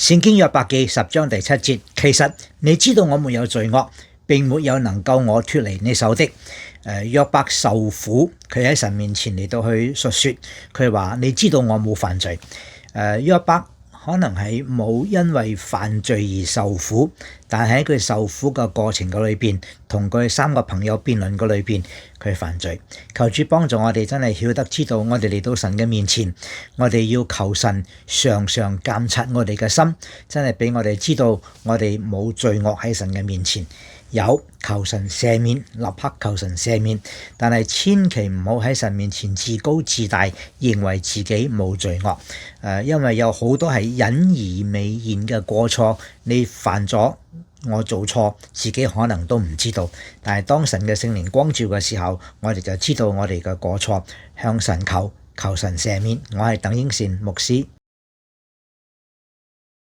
聖經約伯記10章第7節，其實你知道我沒有罪惡，並沒有能救我脫離你手的。約伯受苦，佢喺神面前嚟到去述說，佢話你知道我冇犯罪。約伯可能係冇因為犯罪而受苦，但係喺佢受苦嘅過程嘅裏邊，同佢3個朋友辯論嘅裏邊，佢犯罪。求主幫助我哋真係曉得知道，我哋嚟到神嘅面前，我哋要求神常常監察我哋嘅心，真係俾我哋知道我哋冇罪惡喺神嘅面前。有求神赦免，立刻求神赦免，但係千祈唔好喺神面前自高自大，認為自己冇罪惡。因為有好多係隱而未現嘅過錯，你犯咗，我做錯，自己可能都唔知道。但係當神嘅聖靈光照嘅時候，我哋就知道我哋嘅過錯，向神求神赦免。我係鄧英善牧師。